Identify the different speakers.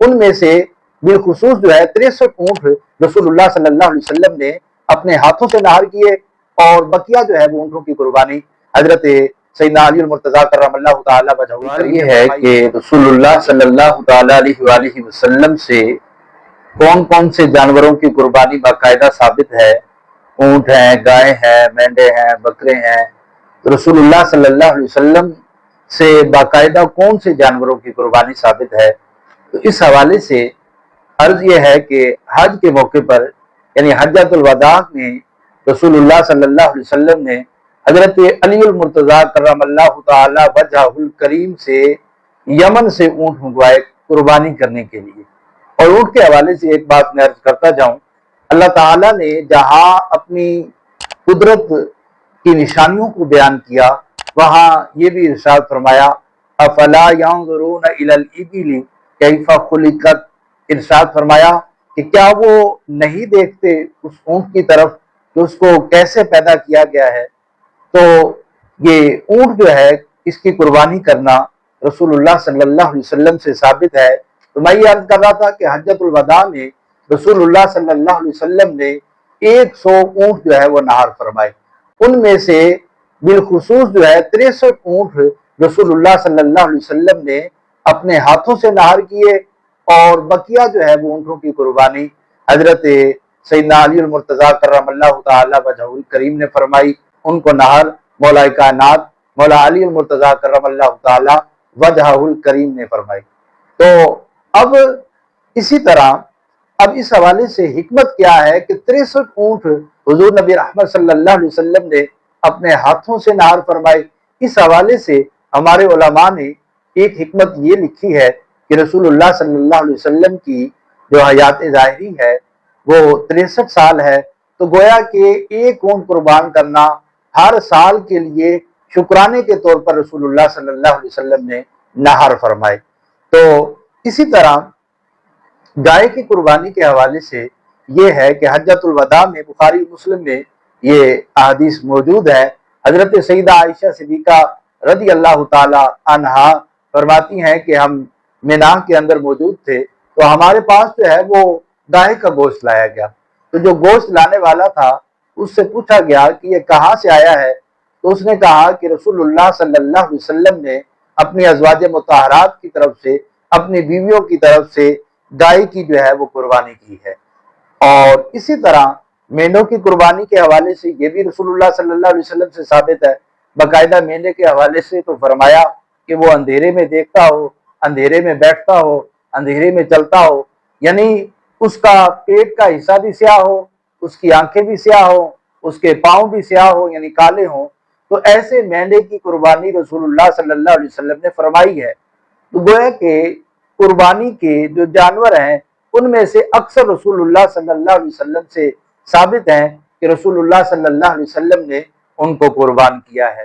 Speaker 1: ان میں سے بالخصوص جو ہے 63 اونٹ رسول اللہ صلی اللہ علیہ وسلم نے اپنے ہاتھوں سے نہر کیے، اور بقیہ جو ہے وہ اونٹوں کی قربانی حضرت سیدنا علی المرتضیٰ کرم اللہ تعالیٰ وجہہ کریم یہ ہے کہ رسول اللہ صلی اللہ تعالیٰ علیہ وآلہ وسلم سے کون کون سے جانوروں کی قربانی باقاعدہ ثابت ہے؟ اونٹ ہیں، گائے ہیں، مینڈے ہیں، بکرے ہیں۔ تو رسول اللہ صلی اللہ علیہ وسلم سے باقاعدہ کون سے جانوروں کی قربانی ثابت ہے؟ تو اس حوالے سے عرض یہ ہے کہ حج کے موقع پر یعنی حجۃ الوداع میں رسول اللہ صلی اللہ علیہ وسلم نے حضرت علی المرتضیٰ کرم اللہ تعالی وجہہ الکریم سے یمن سے اونٹ منگوائے قربانی کرنے کے لیے۔ اور اونٹ کے حوالے سے ایک بات میں عرض کرتا جاؤں، اللہ تعالیٰ نے جہاں اپنی قدرت کی نشانیوں کو بیان کیا، وہاں یہ بھی ارشاد فرمایا افلا ينظرون الى الابل کیف خلقت، ارشاد فرمایا کہ کیا وہ نہیں دیکھتے اس اونٹ کی طرف کہ اس کو کیسے پیدا کیا گیا ہے۔ تو یہ اونٹ جو ہے اس کی قربانی کرنا رسول اللہ صلی اللہ علیہ وسلم سے ثابت ہے۔ تو میں یہ عرض کر رہا تھا کہ حجۃ الوداع میں رسول اللہ صلی اللہ علیہ وسلم نے 100 اونٹ جو ہے وہ نہر فرمائے، ان میں سے بالخصوص جو ہے 63 اونٹ رسول اللہ صلی اللہ علیہ وسلم نے اپنے ہاتھوں سے نہر کیے، اور بقیہ جو ہے وہ اونٹوں کی قربانی حضرت سیدنا علی المرتضیٰ کرم اللہ تعالی وجہہ الکریم نے فرمائی۔ ان کو نہر مولا کائنات مولا علی المرتضیٰ کرم اللہ تعالی وجہہ الکریم نے فرمائی۔ تو اب اسی طرح اب اس حوالے سے حکمت کیا ہے کہ 63 اونٹ حضور نبی رحمت صلی اللہ علیہ وسلم نے اپنے ہاتھوں سے نہر فرمائے۔ اس حوالے سے ہمارے علماء نے ایک حکمت یہ لکھی ہے کہ رسول اللہ صلی اللہ علیہ وسلم کی جو حیات ظاہری ہے وہ 63 سال ہے، تو گویا کہ ایک اونٹ قربان کرنا ہر سال کے لیے شکرانے کے طور پر رسول اللہ صلی اللہ علیہ وسلم نے نہر فرمائے۔ تو اسی طرح گائے کی قربانی کے حوالے سے یہ ہے کہ حجۃ الوداع میں بخاری مسلم میں یہ احادیث موجود ہے۔ حضرت سیدہ عائشہ صدیقہ رضی اللہ تعالی عنہا فرماتی ہیں کہ ہم مینا کے اندر موجود تھے، تو ہمارے پاس جو ہے وہ گائے کا گوشت لایا گیا۔ تو جو گوشت لانے والا تھا اس سے پوچھا گیا کہ یہ کہاں سے آیا ہے؟ تو اس نے کہا کہ رسول اللہ صلی اللہ علیہ وسلم نے اپنی ازواج مطہرات کی طرف سے، اپنی بیویوں کی طرف سے گائے کی جو ہے وہ قربانی کی ہے۔ اور اسی طرح مینڈوں کی قربانی کے حوالے سے یہ بھی رسول اللہ صلی اللہ علیہ وسلم سے ثابت ہے۔ باقاعدہ مینڈے کے حوالے سے تو فرمایا کہ وہ اندھیرے میں دیکھتا ہو، اندھیرے میں بیٹھتا ہو، اندھیرے میں چلتا ہو، یعنی اس کا پیٹ کا حصہ بھی سیاہ ہو، اس کی آنکھیں بھی سیاہ ہو، اس کے پاؤں بھی سیاہ ہو یعنی کالے ہوں، تو ایسے مینڈے کی قربانی رسول اللہ صلی اللہ علیہ وسلم نے فرمائی ہے۔ تو گویا کہ قربانی کے جو جانور ہیں ان میں سے اکثر رسول اللہ صلی اللہ علیہ وسلم سے ثابت ہیں کہ رسول اللہ صلی اللہ علیہ وسلم نے ان کو قربان کیا ہے۔